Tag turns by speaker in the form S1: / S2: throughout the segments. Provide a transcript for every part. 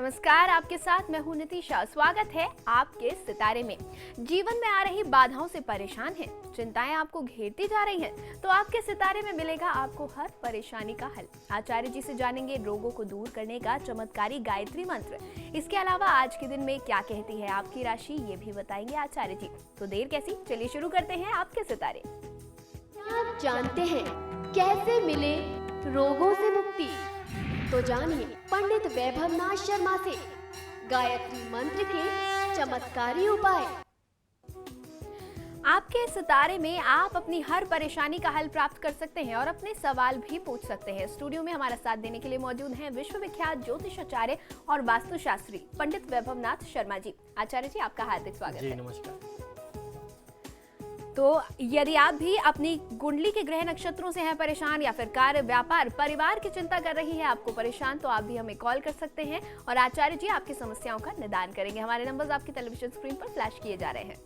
S1: नमस्कार, आपके साथ मैं हूं नितिशा। स्वागत है आपके सितारे में। जीवन में आ रही बाधाओं से परेशान हैं, चिंताएं आपको घेरती जा रही हैं, तो आपके सितारे में मिलेगा आपको हर परेशानी का हल। आचार्य जी से जानेंगे रोगों को दूर करने का चमत्कारी गायत्री मंत्र। इसके अलावा आज के दिन में क्या कहती है आपकी राशि, ये भी बताएंगे आचार्य जी। तो देर कैसी, चलिए शुरू करते हैं आपके सितारे।
S2: क्या आप जानते हैं कैसे मिले रोगों से मुक्ति? तो जानिए पंडित वैभवनाथ शर्मा से गायत्री मंत्र के चमत्कारी उपाय।
S1: आपके सितारे में आप अपनी हर परेशानी का हल प्राप्त कर सकते हैं और अपने सवाल भी पूछ सकते हैं। स्टूडियो में हमारा साथ देने के लिए मौजूद हैं विश्वविख्यात ज्योतिषाचार्य और वास्तुशास्त्री पंडित वैभवनाथ शर्मा जी। आचार्य जी, आपका हार्दिक स्वागत है।
S3: नमस्कार।
S1: तो यदि आप भी अपनी कुंडली के ग्रह नक्षत्रों से हैं परेशान, या फिर कार्य, व्यापार, परिवार की चिंता कर रही है आपको परेशान, तो आप भी हमें कॉल कर सकते हैं और आचार्य जी आपकी समस्याओं का निदान करेंगे। हमारे नंबर्स आपकी टेलीविजन स्क्रीन पर फ्लैश किए जा रहे हैं।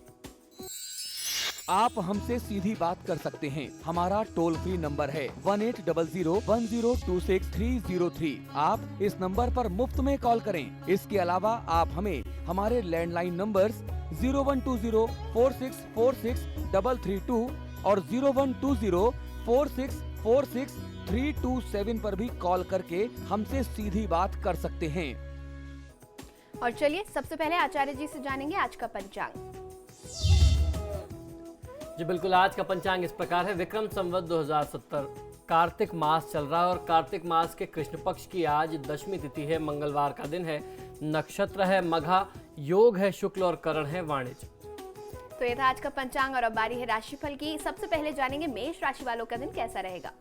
S4: आप हमसे सीधी बात कर सकते हैं। हमारा टोल फ्री नंबर है 180010263003। आप इस नंबर पर मुफ्त में कॉल करें। इसके अलावा आप हमें हमारे लैंडलाइन नंबर्स 012046463332 और 012046463327 पर भी कॉल करके हमसे सीधी बात कर सकते हैं।
S1: और चलिए सबसे पहले आचार्य जी से जानेंगे आज का पंचांग।
S3: जी बिल्कुल, आज का पंचांग इस प्रकार है। विक्रम संवत 2070 कार्तिक मास चल रहा है और कार्तिक मास के कृष्ण पक्ष की आज दशमी तिथि है। मंगलवार का दिन है। नक्षत्र है मघा, योग है शुक्ल और करण है वाणिज्य।
S1: तो ये था आज का पंचांग और अब बारी है राशिफल की। सबसे पहले जानेंगे मेष राशि वालों का दिन कैसा रहेगा।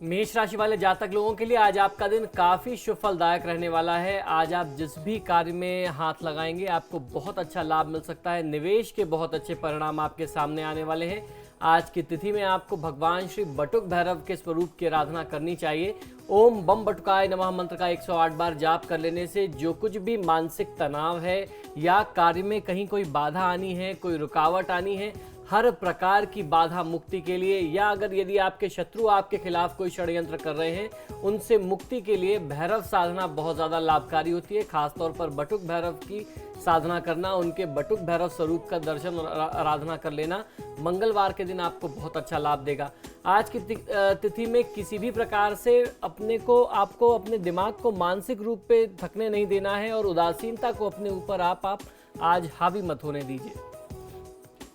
S3: मेष राशि वाले जातक लोगों के लिए आज आपका दिन काफी शुभ फलदायक रहने वाला है। आज आप जिस भी कार्य में हाथ लगाएंगे आपको बहुत अच्छा लाभ मिल सकता है। निवेश के बहुत अच्छे परिणाम आपके सामने आने वाले हैं। आज की तिथि में आपको भगवान श्री बटुक भैरव के स्वरूप की आराधना करनी चाहिए। ओम बम बटुकाय नमः मंत्र का 108 बार जाप कर लेने से जो कुछ भी मानसिक तनाव है या कार्य में कहीं कोई बाधा आनी है, कोई रुकावट आनी है, हर प्रकार की बाधा मुक्ति के लिए, या अगर यदि आपके शत्रु आपके खिलाफ कोई षड्यंत्र कर रहे हैं उनसे मुक्ति के लिए भैरव साधना बहुत ज़्यादा लाभकारी होती है। खासतौर पर बटुक भैरव की साधना करना, उनके बटुक भैरव स्वरूप का दर्शन और आराधना कर लेना मंगलवार के दिन आपको बहुत अच्छा लाभ देगा। आज की तिथि में किसी भी प्रकार से आपको अपने दिमाग को मानसिक रूप पे थकने नहीं देना है और उदासीनता को अपने ऊपर आप आज हावी मत होने दीजिए।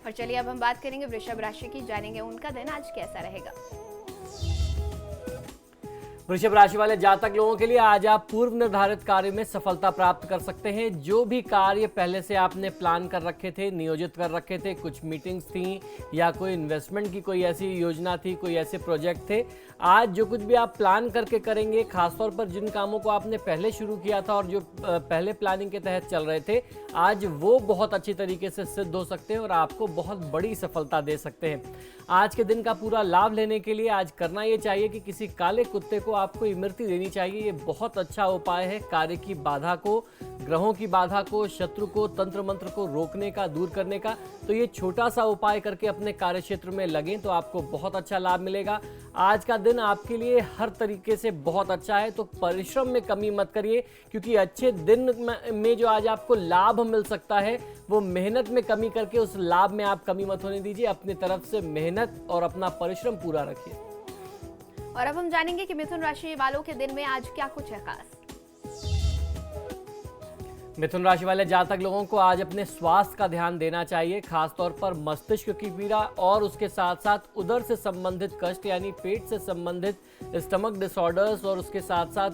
S1: और चलिए अब हम बात करेंगे वृषभ राशि की। जानेंगे उनका दिन आज कैसा रहेगा।
S3: वृषभ राशि वाले जातक लोगों के लिए आज आप पूर्व निर्धारित कार्य में सफलता प्राप्त कर सकते हैं। जो भी कार्य पहले से आपने प्लान कर रखे थे, नियोजित कर रखे थे, कुछ मीटिंग्स थी या कोई इन्वेस्टमेंट की कोई ऐसी योजना थी, कोई ऐसे प्रोजेक्ट थे, आज जो कुछ भी आप प्लान करके करेंगे, खासतौर पर जिन कामों को आपने पहले शुरू किया था और जो पहले प्लानिंग के तहत चल रहे थे, आज वो बहुत अच्छी तरीके से सिद्ध हो सकते हैं और आपको बहुत बड़ी सफलता दे सकते हैं। आज के दिन का पूरा लाभ लेने के लिए आज करना ये चाहिए कि किसी काले कुत्ते को आपको इमरती देनी चाहिए। ये बहुत अच्छा उपाय है कार्य की बाधा को, ग्रहों की बाधा को, शत्रु को, तंत्र मंत्र को रोकने का, दूर करने का। तो ये छोटा सा उपाय करके अपने कार्य क्षेत्र में लगें तो आपको बहुत अच्छा लाभ मिलेगा। आज का दिन आपके लिए हर तरीके से बहुत अच्छा है, तो परिश्रम में कमी मत करिए, क्योंकि अच्छे दिन में जो आज आपको लाभ मिल सकता है वो मेहनत में कमी करके उस लाभ में आप कमी मत होने दीजिए। अपनी तरफ से मेहनत और अपना परिश्रम पूरा रखिए।
S1: और अब हम जानेंगे कि मिथुन राशि वालों के दिन में आज क्या कुछ है खास।
S3: मिथुन राशि वाले जातक लोगों को आज अपने स्वास्थ्य का ध्यान देना चाहिए। खासतौर पर मस्तिष्क की पीड़ा और उसके साथ साथ उदर से संबंधित कष्ट यानी पेट से संबंधित स्टमक डिसऑर्डर्स और उसके साथ साथ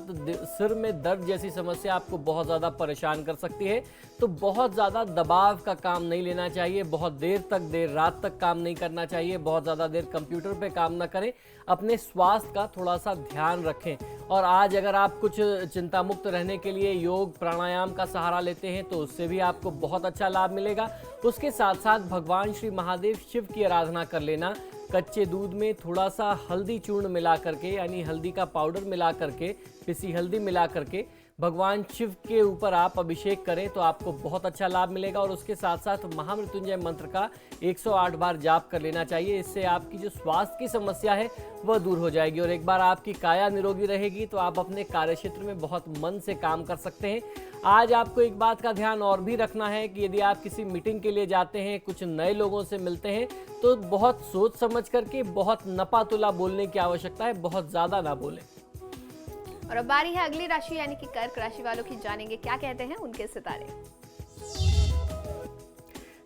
S3: सिर में दर्द जैसी समस्या आपको बहुत ज़्यादा परेशान कर सकती है। तो बहुत ज़्यादा दबाव का काम नहीं लेना चाहिए, बहुत देर रात तक काम नहीं करना चाहिए, बहुत ज़्यादा देर कंप्यूटर पे काम ना करें। अपने स्वास्थ्य का थोड़ा सा ध्यान रखें। और आज अगर आप कुछ चिंता मुक्त रहने के लिए योग प्राणायाम का सहारा लेते हैं तो उससे भी आपको बहुत अच्छा लाभ मिलेगा। उसके साथ साथ भगवान श्री महादेव शिव की आराधना कर लेना। कच्चे दूध में थोड़ा सा हल्दी चूर्ण मिला करके यानी हल्दी का पाउडर मिला करके, पिसी हल्दी मिला करके भगवान शिव के ऊपर आप अभिषेक करें तो आपको बहुत अच्छा लाभ मिलेगा। और उसके साथ साथ महामृत्युंजय मंत्र का 108 बार जाप कर लेना चाहिए। इससे आपकी जो स्वास्थ्य की समस्या है वह दूर हो जाएगी। और एक बार आपकी काया निरोगी रहेगी तो आप अपने कार्यक्षेत्र में बहुत मन से काम कर सकते हैं। आज आपको एक बात का ध्यान और भी रखना है कि यदि आप किसी मीटिंग के लिए जाते हैं, कुछ नए लोगों से मिलते हैं, तो बहुत सोच समझ करके, बहुत नपा तुला बोलने की आवश्यकता है, बहुत ज़्यादा ना बोलें।
S1: और अब बारी है अगली राशि यानी कि कर्क राशि वालों की, जानेंगे क्या कहते हैं उनके सितारे।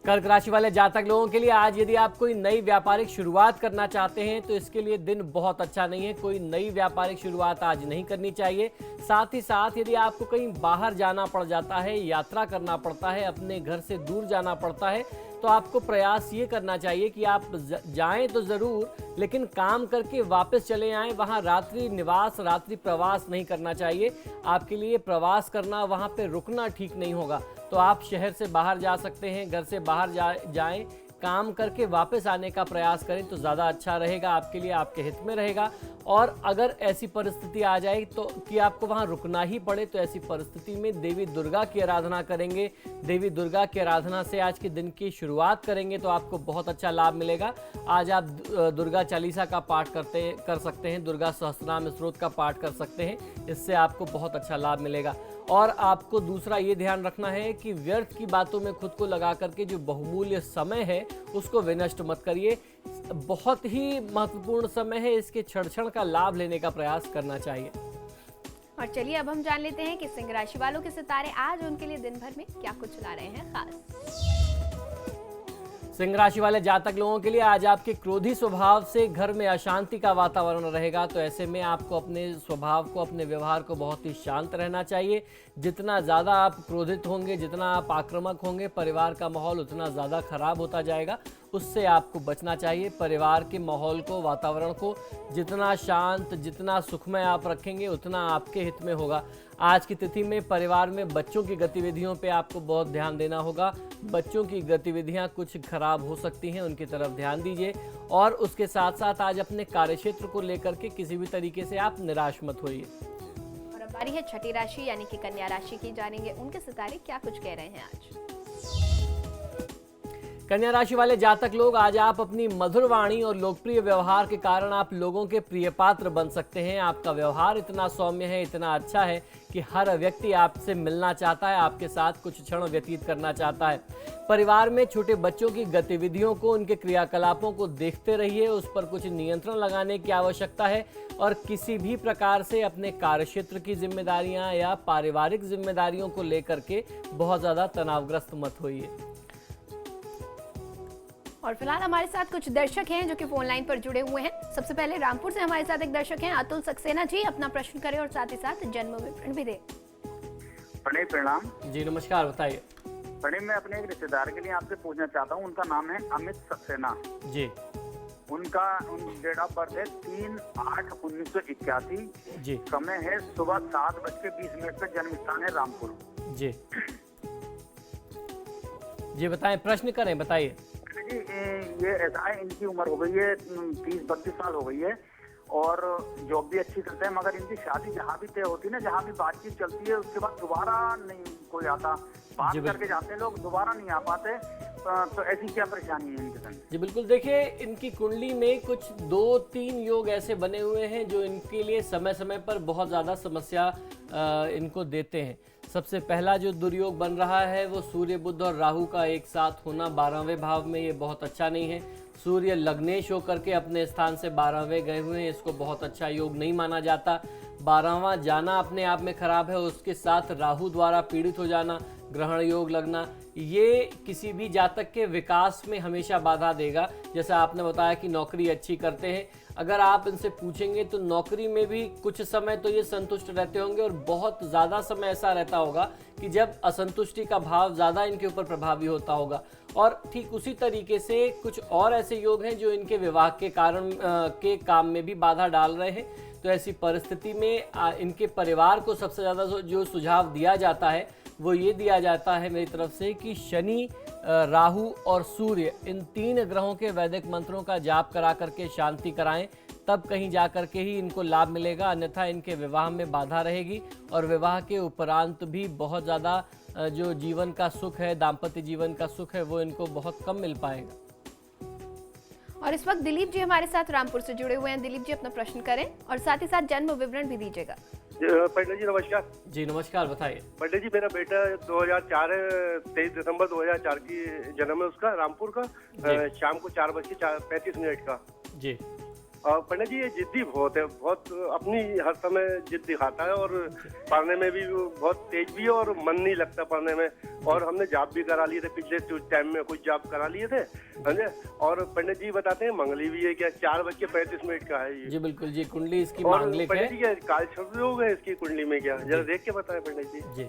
S3: कर्क राशि वाले जातक लोगों के लिए आज यदि आप कोई नई व्यापारिक शुरुआत करना चाहते हैं तो इसके लिए दिन बहुत अच्छा नहीं है। कोई नई व्यापारिक शुरुआत आज नहीं करनी चाहिए। साथ ही साथ यदि आपको कहीं बाहर जाना पड़ जाता है, यात्रा करना पड़ता है, अपने घर से दूर जाना पड़ता है, तो आपको प्रयास ये करना चाहिए कि आप जाएं तो ज़रूर, लेकिन काम करके वापस चले आएं। वहाँ रात्रि निवास, रात्रि प्रवास नहीं करना चाहिए। आपके लिए प्रवास करना, वहाँ पे रुकना ठीक नहीं होगा। तो आप शहर से बाहर जा सकते हैं, घर से बाहर जाएं, काम करके वापस आने का प्रयास करें तो ज़्यादा अच्छा रहेगा आपके लिए, आपके हित में रहेगा। और अगर ऐसी परिस्थिति आ जाए तो कि आपको वहाँ रुकना ही पड़े, तो ऐसी परिस्थिति में देवी दुर्गा की आराधना करेंगे। देवी दुर्गा की आराधना से आज के दिन की शुरुआत करेंगे तो आपको बहुत अच्छा लाभ मिलेगा। आज आप दुर्गा चालीसा का पाठ कर सकते हैं, दुर्गा सहस्त्रनाम स्तोत्र का पाठ कर सकते हैं। इससे आपको बहुत अच्छा लाभ मिलेगा। और आपको दूसरा ये ध्यान रखना है कि व्यर्थ की बातों में खुद को लगा करके जो बहुमूल्य समय है उसको विनष्ट मत करिए। बहुत ही महत्वपूर्ण समय है, इसके क्षण का लाभ लेने का प्रयास करना चाहिए।
S1: और चलिए अब हम जान लेते हैं कि सिंह राशि वालों के सितारे आज उनके लिए दिन भर में क्या कुछ ला रहे हैं खास।
S3: सिंह राशि वाले जातक लोगों के लिए आज आपके क्रोधी स्वभाव से घर में अशांति का वातावरण रहेगा। तो ऐसे में आपको अपने स्वभाव को, अपने व्यवहार को बहुत ही शांत रहना चाहिए। जितना ज़्यादा आप क्रोधित होंगे, जितना आप आक्रामक होंगे, परिवार का माहौल उतना ज़्यादा खराब होता जाएगा। उससे आपको बचना चाहिए। परिवार के माहौल को, वातावरण को जितना शांत, जितना सुखमय आप रखेंगे उतना आपके हित में होगा। आज की तिथि में परिवार में बच्चों की गतिविधियों पे आपको बहुत ध्यान देना होगा। बच्चों की गतिविधियां कुछ खराब हो सकती हैं, उनकी तरफ ध्यान दीजिए। और उसके साथ साथ आज अपने कार्यक्षेत्र को लेकर के किसी भी तरीके से आप निराश मत होइए।
S1: और अब बारी है छठी राशि यानी कि कन्या राशि की, जानेंगे उनके सितारे क्या कुछ कह रहे हैं आज।
S3: कन्या राशि वाले जातक लोग, आज आप अपनी मधुर वाणी और लोकप्रिय व्यवहार के कारण आप लोगों के प्रिय पात्र बन सकते हैं। आपका व्यवहार इतना सौम्य है, इतना अच्छा है कि हर व्यक्ति आपसे मिलना चाहता है, आपके साथ कुछ क्षण व्यतीत करना चाहता है। परिवार में छोटे बच्चों की गतिविधियों को, उनके क्रियाकलापों को देखते रहिए। उस पर कुछ नियंत्रण लगाने की आवश्यकता है। और किसी भी प्रकार से अपने कार्यक्षेत्र की जिम्मेदारियां या पारिवारिक जिम्मेदारियों को लेकर के बहुत ज़्यादा तनावग्रस्त मत होइए।
S1: और फिलहाल हमारे साथ कुछ दर्शक हैं जो कि फोन लाइन पर जुड़े हुए हैं। सबसे पहले रामपुर से हमारे साथ एक दर्शक हैं, अतुल सक्सेना जी। अपना प्रश्न करें और साथ ही साथ जन्म विवरण भी दें।
S5: प्रणय, प्रणाम
S3: जी नमस्कार, बताइए।
S5: प्रणय, मैं अपने एक रिश्तेदार के लिए आपसे पूछना चाहता हूँ। उनका नाम है अमित सक्सेना
S3: जी।
S5: उनका डेट ऑफ बर्थ है 3/8/1981
S3: जी।
S5: समय है सुबह 7:20 पे। जन्म स्थान है रामपुर।
S3: जी जी बताएं, प्रश्न करें, बताइए।
S5: जी, ये ऐसा है, इनकी उम्र हो गई है 30-32 साल हो गई है और जॉब भी अच्छी करते हैं, मगर इनकी शादी जहाँ भी तय होती है ना, जहाँ भी बातचीत चलती है, उसके बाद दोबारा नहीं कोई आता। बात करके जाते हैं लोग, दोबारा नहीं आ पाते। तो ऐसी क्या परेशानी है इनके संग?
S3: जी बिल्कुल, देखिए इनकी कुंडली में कुछ 2-3 योग ऐसे बने हुए हैं जो इनके लिए समय समय पर बहुत ज़्यादा समस्या इनको देते हैं। सबसे पहला जो दुर्योग बन रहा है वो सूर्य, बुध और राहु का एक साथ होना 12वें भाव में, ये बहुत अच्छा नहीं है। सूर्य लग्नेश होकर के अपने स्थान से 12वें गए हुए हैं, इसको बहुत अच्छा योग नहीं माना जाता। 12वां जाना अपने आप में खराब है, उसके साथ राहु द्वारा पीड़ित हो जाना, ग्रहण योग लगना, ये किसी भी जातक के विकास में हमेशा बाधा देगा। जैसा आपने बताया कि नौकरी अच्छी करते हैं, अगर आप इनसे पूछेंगे तो नौकरी में भी कुछ समय तो ये संतुष्ट रहते होंगे और बहुत ज़्यादा समय ऐसा रहता होगा कि जब असंतुष्टि का भाव ज़्यादा इनके ऊपर प्रभावी होता होगा। और ठीक उसी तरीके से कुछ और ऐसे योग हैं जो इनके विवाह के कारण के काम में भी बाधा डाल रहे हैं। तो ऐसी परिस्थिति में इनके परिवार को सबसे ज़्यादा जो सुझाव दिया जाता है वो ये दिया जाता है मेरी तरफ से कि शनि, राहु और सूर्य, इन 3 ग्रहों के वैदिक मंत्रों का जाप करा करके शांति कराएं। तब कहीं जा कर के ही इनको लाभ मिलेगा, अन्यथा इनके विवाह में बाधा रहेगी और विवाह के उपरांत भी बहुत ज़्यादा जो जीवन का सुख है, दाम्पत्य जीवन का सुख है, वो इनको बहुत कम मिल पाएगा।
S1: और इस वक्त दिलीप जी हमारे साथ रामपुर से जुड़े हुए हैं। दिलीप जी अपना प्रश्न करें और साथ ही साथ जन्म विवरण भी दीजिएगा।
S6: पंडित जी नमस्कार।
S3: जी नमस्कार, बताइए।
S6: पंडित जी मेरा बेटा 2004 है, 23 दिसंबर 2004 की जन्म है उसका, रामपुर का, शाम को 4:35 का।
S3: जी।
S6: और पंडित जी ये जिद्दी बहुत है, बहुत अपनी हर समय जिद दिखाता है और पढ़ने में भी वो बहुत तेज भी है और मन नहीं लगता पढ़ने में। और हमने जॉब भी करा लिए थे, पिछले टाइम में कुछ जॉब करा लिए थे, समझे। और पंडित जी बताते हैं मंगली भी है क्या, 4:35 का है ये।
S3: जी बिल्कुल जी, कुंडली इसकी
S6: और
S3: मांगलिक है।
S6: पंडित जी क्या काल सर्प योग है इसकी कुंडली में क्या, जरा देख के बताएं पंडित जी।
S3: जी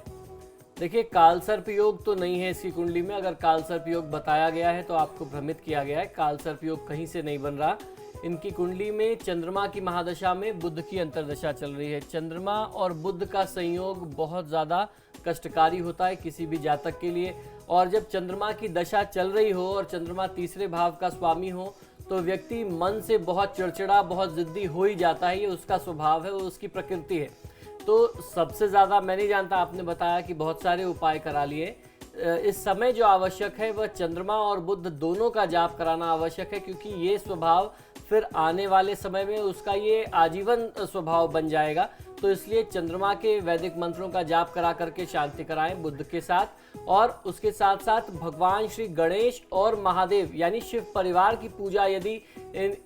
S3: देखिए, काल सर्प योग तो नहीं है इसकी कुंडली में। अगर काल सर्प योग बताया गया है तो आपको भ्रमित किया गया है। काल सर्प योग कहीं से नहीं बन रहा। इनकी कुंडली में चंद्रमा की महादशा में बुध की अंतर्दशा चल रही है। चंद्रमा और बुध का संयोग बहुत ज़्यादा कष्टकारी होता है किसी भी जातक के लिए। और जब चंद्रमा की दशा चल रही हो और चंद्रमा तीसरे भाव का स्वामी हो तो व्यक्ति मन से बहुत चिड़चिड़ा, बहुत जिद्दी हो ही जाता है। ये उसका स्वभाव है, वो उसकी प्रकृति है। तो सबसे ज़्यादा मैं नहीं जानता, आपने बताया कि बहुत सारे उपाय करा लिए। इस समय जो आवश्यक है वह चंद्रमा और बुध दोनों का जाप कराना आवश्यक है, क्योंकि ये स्वभाव फिर आने वाले समय में उसका ये आजीवन स्वभाव बन जाएगा। तो इसलिए चंद्रमा के वैदिक मंत्रों का जाप करा करके शांति कराएं बुध के साथ, और उसके साथ साथ भगवान श्री गणेश और महादेव यानी शिव परिवार की पूजा यदि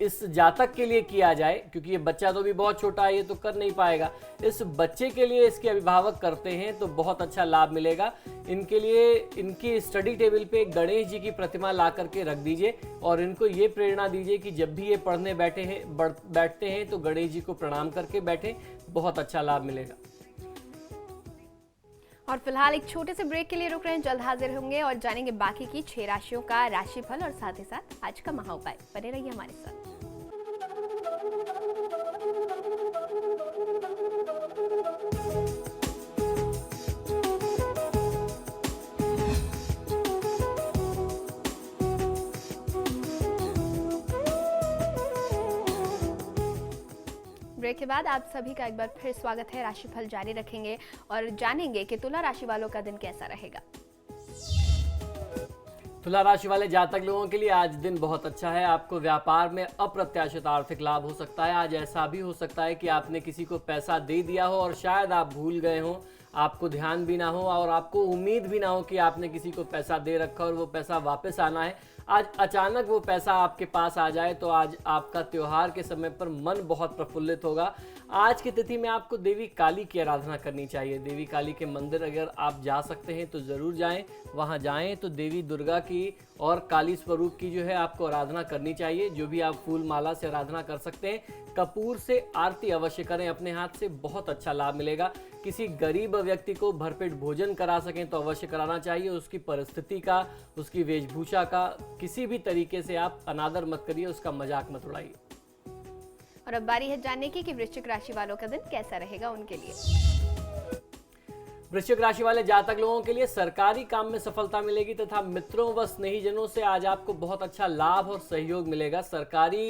S3: इस जातक के लिए किया जाए, क्योंकि ये बच्चा तो भी बहुत छोटा है, ये तो कर नहीं पाएगा, इस बच्चे के लिए इसके अभिभावक करते हैं तो बहुत अच्छा लाभ मिलेगा। इनके लिए इनकी स्टडी टेबल पे गणेश जी की प्रतिमा ला करके रख दीजिए और इनको ये प्रेरणा दीजिए कि जब भी ये पढ़ने बैठते हैं तो गणेश जी को प्रणाम करके बैठे, बहुत अच्छा लाभ मिलेगा।
S1: और फिलहाल एक छोटे से ब्रेक के लिए रुक रहे हैं, जल्द हाजिर होंगे और जानेंगे बाकी की 6 राशियों का राशिफल और साथ ही साथ आज का महाउपाय। बने रहिए हमारे साथ। ब्रेक के बाद आप सभी का एक बार फिर स्वागत है। राशिफल जारी रखेंगे और जानेंगे कि तुला राशि वालों का दिन कैसा रहेगा।
S3: तुला राशि वाले जातक लोगों के लिए आज दिन बहुत अच्छा है। आपको व्यापार में अप्रत्याशित आर्थिक लाभ हो सकता है। आज ऐसा भी हो सकता है कि आपने किसी को पैसा दे दिया हो और शायद आप भूल गए हो, आपको ध्यान भी ना हो और आपको उम्मीद भी ना हो कि आपने किसी को पैसा दे रखा और वो पैसा वापस आना है। आज अचानक वो पैसा आपके पास आ जाए तो आज आपका त्योहार के समय पर मन बहुत प्रफुल्लित होगा। आज की तिथि में आपको देवी काली की आराधना करनी चाहिए। देवी काली के मंदिर अगर आप जा सकते हैं तो ज़रूर जाएं। वहां जाएं तो देवी दुर्गा की और काली स्वरूप की जो है आपको आराधना करनी चाहिए। जो भी आप फूल माला से आराधना कर सकते हैं, कपूर से आरती अवश्य करें अपने हाथ से, बहुत अच्छा लाभ मिलेगा। किसी गरीब व्यक्ति को भरपेट भोजन करा सकें तो अवश्य कराना चाहिए। उसकी परिस्थिति का, उसकी वेशभूषा का किसी भी तरीके से आप अनादर मत करिए, उसका मजाक मत उड़ाइए।
S1: और अब बारी है जानने की कि वृश्चिक राशि वालों का दिन कैसा रहेगा उनके लिए।
S3: वृश्चिक राशि वाले जातक लोगों के लिए सरकारी काम में सफलता मिलेगी तथा मित्रों व स्नेहीजनों से आज आपको बहुत अच्छा लाभ और सहयोग मिलेगा। सरकारी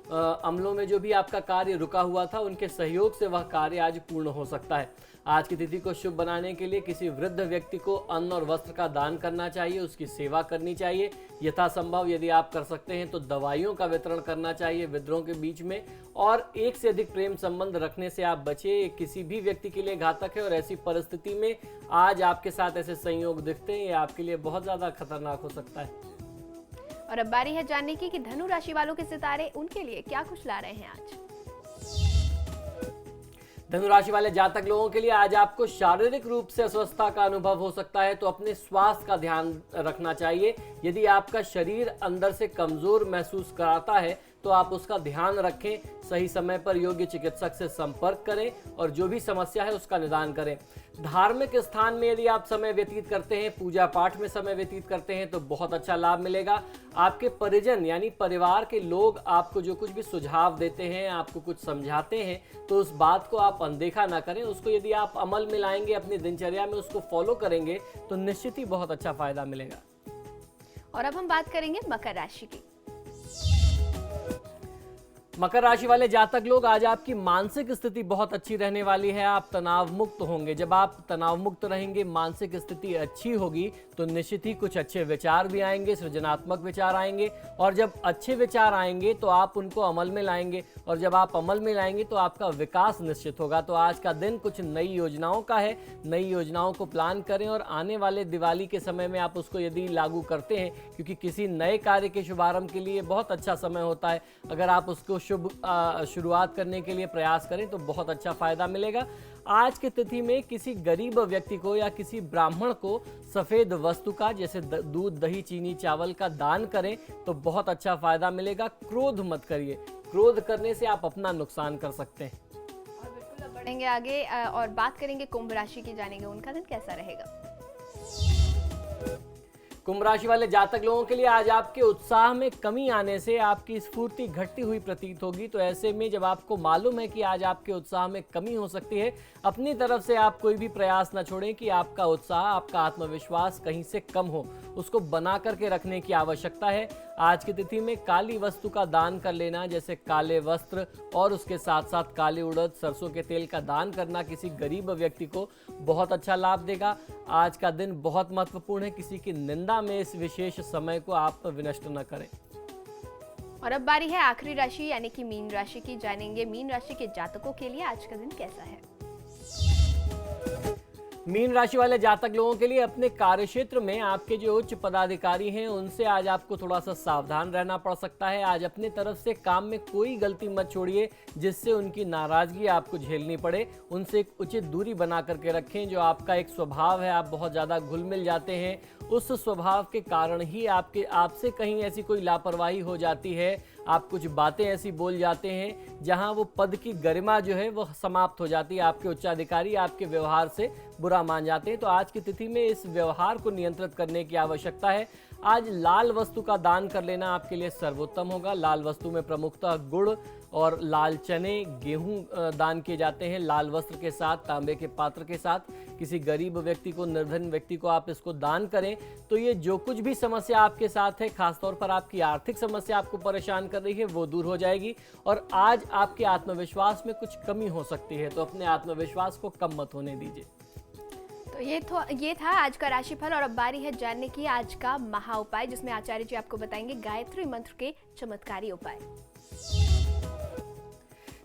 S3: अमलों में जो भी आपका कार्य रुका हुआ था, उनके सहयोग से वह कार्य आज पूर्ण हो सकता है। आज की तिथि को शुभ बनाने के लिए किसी वृद्ध व्यक्ति को अन्न और वस्त्र का दान करना चाहिए, उसकी सेवा करनी चाहिए। यथासंभव यदि आप कर सकते हैं तो दवाइयों का वितरण करना चाहिए वृद्धों के बीच में। और एक से अधिक प्रेम संबंध रखने से आप बचे, किसी भी व्यक्ति के लिए घातक है और ऐसी परिस्थिति में आज आपके साथ ऐसे संयोग दिखते हैं, ये आपके लिए बहुत ज़्यादा खतरनाक हो सकता है।
S1: और अब बारी है जानने की कि धनु राशि वालों के सितारे उनके लिए क्या कुछ ला रहे हैं आज।
S3: धनु राशि वाले जातक लोगों के लिए आज आपको शारीरिक रूप से अस्वस्थता का अनुभव हो सकता है, तो अपने स्वास्थ्य का ध्यान रखना चाहिए। यदि आपका शरीर अंदर से कमजोर महसूस कराता है तो आप उसका ध्यान रखें। सही समय पर योग्य चिकित्सक से संपर्क करें और जो भी समस्या है उसका निदान करें। धार्मिक स्थान में यदि आप समय व्यतीत करते हैं, पूजा पाठ में समय व्यतीत करते हैं तो बहुत अच्छा लाभ मिलेगा। आपके परिजन यानी परिवार के लोग आपको जो कुछ भी सुझाव देते हैं, आपको कुछ समझाते हैं, तो उस बात को आप अनदेखा ना करें। उसको यदि आप अमल में लाएंगे, अपनी दिनचर्या में उसको फॉलो करेंगे तो निश्चित ही बहुत अच्छा फायदा मिलेगा।
S1: और अब हम बात करेंगे मकर राशि की।
S3: मकर राशि वाले जातक लोग, आज आपकी मानसिक स्थिति बहुत अच्छी रहने वाली है। आप तनाव मुक्त होंगे। जब आप तनाव मुक्त रहेंगे, मानसिक स्थिति अच्छी होगी, तो निश्चित ही कुछ अच्छे विचार भी आएंगे, सृजनात्मक विचार आएंगे। और जब अच्छे विचार आएंगे तो आप उनको अमल में लाएंगे, और जब आप अमल में लाएंगे तो आपका विकास निश्चित होगा। तो आज का दिन कुछ नई योजनाओं का है। नई योजनाओं को प्लान करें और आने वाले दिवाली के समय में आप उसको यदि लागू करते हैं, क्योंकि किसी नए कार्य के शुभारंभ के लिए बहुत अच्छा समय होता है, अगर आप उसको शुभ शुरुआत करने के लिए प्रयास करें तो बहुत अच्छा फायदा मिलेगा। आज की तिथि में किसी गरीब व्यक्ति को या किसी ब्राह्मण को सफेद वस्तु का, जैसे दूध, दही, चीनी, चावल का दान करें तो बहुत अच्छा फायदा मिलेगा। क्रोध मत करिए, क्रोध करने से आप अपना नुकसान कर सकते हैं।
S1: और बिल्कुल अब बढ़ेंगे आगे और बात करेंगे कुंभ राशि की, जानेंगे उनका दिन कैसा रहेगा।
S3: कुंभ राशि वाले जातक लोगों के लिए आज आपके उत्साह में कमी आने से आपकी स्फूर्ति घटती हुई प्रतीत होगी। तो ऐसे में जब आपको मालूम है कि आज आपके उत्साह में कमी हो सकती है, अपनी तरफ से आप कोई भी प्रयास न छोड़ें कि आपका उत्साह, आपका आत्मविश्वास कहीं से कम हो। उसको बना करके रखने की आवश्यकता है। आज की तिथि में काली वस्तु का दान कर लेना, जैसे काले वस्त्र और उसके साथ साथ काले उड़द, सरसों के तेल का दान करना किसी गरीब व्यक्ति को बहुत अच्छा लाभ देगा। आज का दिन बहुत महत्वपूर्ण है। किसी की निंदा में इस विशेष समय को आप विनष्ट न करें।
S1: और अब बारी है आखिरी राशि यानी कि मीन राशि की, जानेंगे मीन राशि के जातकों के लिए आज का दिन कैसा है।
S3: मीन राशि वाले जातक लोगों के लिए अपने कार्यक्षेत्र में आपके जो उच्च पदाधिकारी हैं उनसे आज आपको थोड़ा सा सावधान रहना पड़ सकता है। आज अपने तरफ से काम में कोई गलती मत छोड़िए जिससे उनकी नाराजगी आपको झेलनी पड़े। उनसे एक उचित दूरी बना करके रखें। जो आपका एक स्वभाव है, आप बहुत ज़्यादा घुल मिल जाते हैं, उस स्वभाव के कारण ही आपसे कहीं ऐसी कोई लापरवाही हो जाती है, आप कुछ बातें ऐसी बोल जाते हैं जहां वो पद की गरिमा जो है वो समाप्त हो जाती है। आपके उच्चाधिकारी आपके व्यवहार से बुरा मान जाते हैं। तो आज की तिथि में इस व्यवहार को नियंत्रित करने की आवश्यकता है। आज लाल वस्तु का दान कर लेना आपके लिए सर्वोत्तम होगा। लाल वस्तु में प्रमुखतः गुड़ और लाल चने, गेहूं दान किए जाते हैं। लाल वस्त्र के साथ, तांबे के पात्र के साथ किसी गरीब व्यक्ति को, निर्धन व्यक्ति को आप इसको दान करें तो ये जो कुछ भी समस्या आपके साथ है, खासतौर पर आपकी आर्थिक समस्या आपको परेशान कर रही है, वो दूर हो जाएगी। और आज आपके आत्मविश्वास में कुछ कमी हो सकती है, तो अपने आत्मविश्वास को कम मत होने दीजिए।
S1: तो ये था आज का राशिफल। और अब बारी है जानने की आज का महा उपाय, जिसमें आचार्य जी आपको बताएंगे गायत्री मंत्र के चमत्कारी उपाय।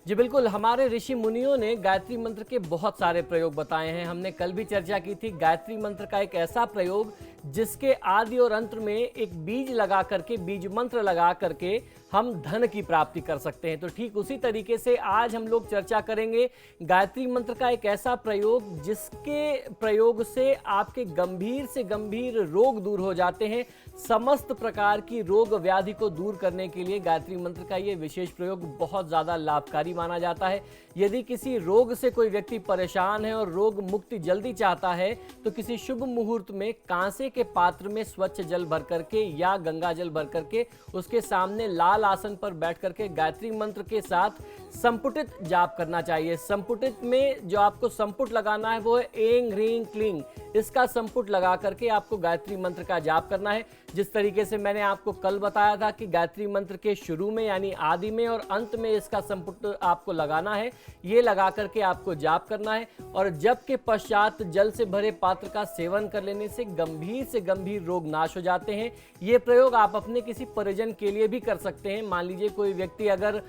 S3: जी बिल्कुल, हमारे ऋषि मुनियों ने गायत्री मंत्र के बहुत सारे प्रयोग बताए हैं। हमने कल भी चर्चा की थी गायत्री मंत्र का एक ऐसा प्रयोग जिसके आदि और अंत में एक बीज लगा करके, बीज मंत्र लगा करके हम धन की प्राप्ति कर सकते हैं। तो ठीक उसी तरीके से आज हम लोग चर्चा करेंगे गायत्री मंत्र का एक ऐसा प्रयोग जिसके प्रयोग से आपके गंभीर से गंभीर रोग दूर हो जाते हैं। समस्त प्रकार की रोग व्याधि को दूर करने के लिए गायत्री मंत्र का ये विशेष प्रयोग बहुत ज़्यादा लाभकारी माना जाता है। यदि किसी रोग से कोई व्यक्ति परेशान है और रोग मुक्ति जल्दी चाहता है तो किसी शुभ मुहूर्त में कांसे के पात्र में स्वच्छ जल भर करके या गंगा जल भर करके उसके सामने लाल आसन पर बैठ करके गायत्री मंत्र के साथ संपुटित जाप करना चाहिए। संपुटित में जो आपको संपुट लगाना है वो है ऐं ह्रीं क्लीं। इसका संपुट लगा करके आपको गायत्री मंत्र का जाप करना है। जिस तरीके से मैंने आपको कल बताया था कि गायत्री मंत्र के शुरू में यानी आदि में और अंत में इसका संपुट आपको लगाना है, ये लगा करके आपको जाप करना है। और जप के पश्चात जल से भरे पात्र का सेवन कर लेने से गंभीर रोग नाश हो जाते हैं। ये प्रयोग आप अपने किसी परिजन के लिए भी कर सकते हैं। मान लीजिए कोई व्यक्ति अगर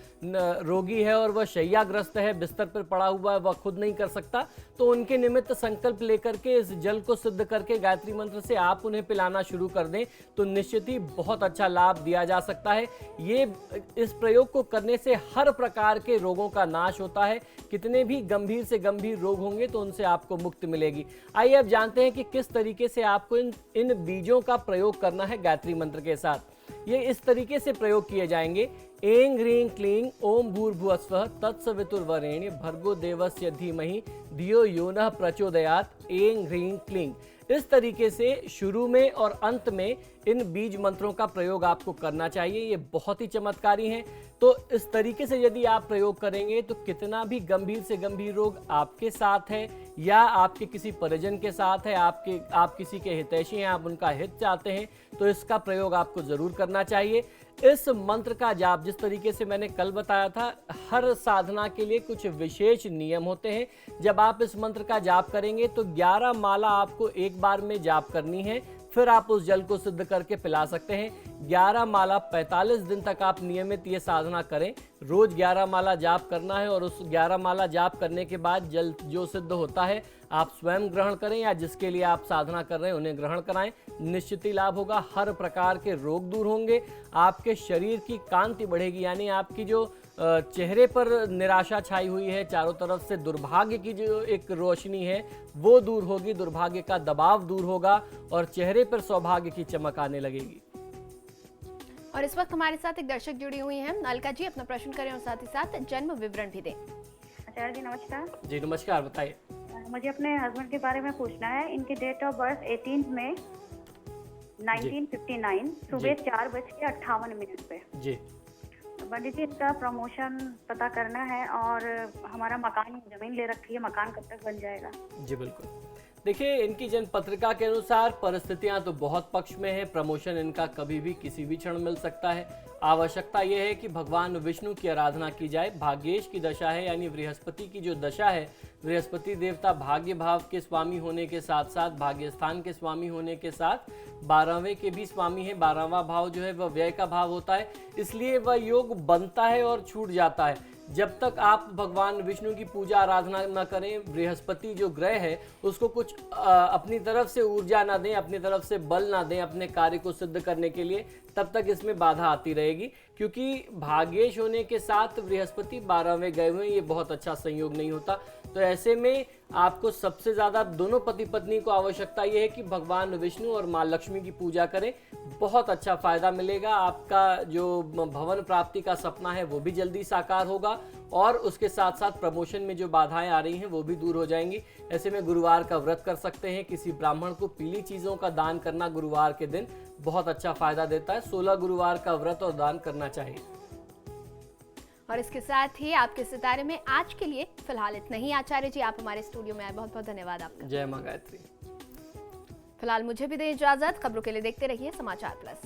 S3: रोगी है और वह शैय्याग्रस्त है, बिस्तर पर पड़ा हुआ है, वह खुद नहीं कर सकता, तो उनके निमित्त संकल्प लेकर के इस जल को सिद्ध करके गायत्री मंत्र से आप उन्हें पिलाना शुरू कर दें तो निश्चित ही बहुत अच्छा लाभ दिया जा सकता है। ये इस प्रयोग को करने से हर प्रकार के रोगों का नाश होता है। कितने भी गंभीर से गंभीर रोग होंगे तो उनसे आपको मुक्ति मिलेगी। आइए अब जानते हैं कि किस तरीके से आपको इन बीजों का प्रयोग करना है गायत्री मंत्र के साथ। ये इस तरीके से प्रयोग किए जाएंगे। ऐं ह्रीं क्लीं ओम भूर्भुवस्वः तत्सवितुर्वरेण्यं भर्गो देवस्य धीमहि धियो यो नः प्रचोदयात्। ऐं ह्रीं क्लीं, इस तरीके से शुरू में और अंत में इन बीज मंत्रों का प्रयोग आपको करना चाहिए। ये बहुत ही चमत्कारी हैं। तो इस तरीके से यदि आप प्रयोग करेंगे तो कितना भी गंभीर से गंभीर रोग आपके साथ है या आपके किसी परिजन के साथ है, आप किसी के हितैषी हैं, आप उनका हित चाहते हैं, तो इसका प्रयोग आपको जरूर करना चाहिए। इस मंत्र का जाप, जिस तरीके से मैंने कल बताया था, हर साधना के लिए कुछ विशेष नियम होते हैं। जब आप इस मंत्र का जाप करेंगे तो 11 माला आपको एक बार में जाप करनी है, फिर आप उस जल को सिद्ध करके पिला सकते हैं। 11 माला 45 दिन तक आप नियमित ये साधना करें। रोज 11 माला जाप करना है और उस 11 माला जाप करने के बाद जल जो सिद्ध होता है आप स्वयं ग्रहण करें या जिसके लिए आप साधना कर रहे हैं उन्हें ग्रहण कराएं। निश्चित ही लाभ होगा, हर प्रकार के रोग दूर होंगे, आपके शरीर की कांति बढ़ेगी, यानी आपकी जो चेहरे पर निराशा छाई हुई है, चारों तरफ से दुर्भाग्य की जो एक रोशनी है वो दूर होगी, दुर्भाग्य का दबाव दूर होगा और चेहरे पर सौभाग्य की चमक आने लगेगी।
S1: और इस वक्त हमारे साथ एक दर्शक जुड़ी हुई हैं। अलका जी, अपना प्रश्न करें और साथ ही साथ जन्म विवरण भी दें।
S7: आचार्य जी नमस्कार।
S3: जी नमस्कार, बताइए।
S7: मुझे अपने हस्बैंड के बारे में पूछना है। इनकी डेट ऑफ बर्थ 18 मई 1959 सुबह 4:58 पे।
S3: जी
S7: पंडित जी, इसका प्रमोशन पता करना है और हमारा मकान, जमीन ले रखी है, मकान कब तक बन जाएगा?
S3: जी बिल्कुल। देखिए, इनकी जन्म पत्रिका के अनुसार परिस्थितियां तो बहुत पक्ष में है। प्रमोशन इनका कभी भी किसी भी क्षण मिल सकता है। आवश्यकता यह है कि भगवान विष्णु की आराधना की जाए। भाग्येश की दशा है, यानी बृहस्पति की जो दशा है, बृहस्पति देवता भाग्य भाव के स्वामी होने के साथ साथ भाग्य स्थान के स्वामी होने के साथ 12वें के भी स्वामी है। 12वां भाव जो है वह व्यय का भाव होता है, इसलिए वह योग बनता है और छूट जाता है। जब तक आप भगवान विष्णु की पूजा आराधना न करें, बृहस्पति जो ग्रह है उसको कुछ अपनी तरफ से ऊर्जा ना दें, अपनी तरफ से बल ना दें अपने कार्य को सिद्ध करने के लिए, तब तक इसमें बाधा आती रहेगी। क्योंकि भाग्येश होने के साथ बृहस्पति 12वें गए हुए, ये बहुत अच्छा संयोग नहीं होता। तो ऐसे में आपको सबसे ज्यादा दोनों पति पत्नी को आवश्यकता यह है कि भगवान विष्णु और माँ लक्ष्मी की पूजा करें, बहुत अच्छा फायदा मिलेगा। आपका जो भवन प्राप्ति का सपना है वो भी जल्दी साकार होगा और उसके साथ साथ प्रमोशन में जो बाधाएं आ रही हैं वो भी दूर हो जाएंगी। ऐसे में गुरुवार का व्रत कर सकते हैं। किसी ब्राह्मण को पीली चीजों का दान करना गुरुवार के दिन बहुत अच्छा फायदा देता है। 16 गुरुवार का व्रत और दान करना चाहिए।
S1: और इसके साथ ही आपके सितारे में आज के लिए फिलहाल इतना ही। आचार्य जी, आप हमारे स्टूडियो में आए, बहुत बहुत धन्यवाद आपका।
S3: जय मां गायत्री।
S1: फिलहाल मुझे भी दें इजाजत। खबरों के लिए देखते रहिए समाचार प्लस।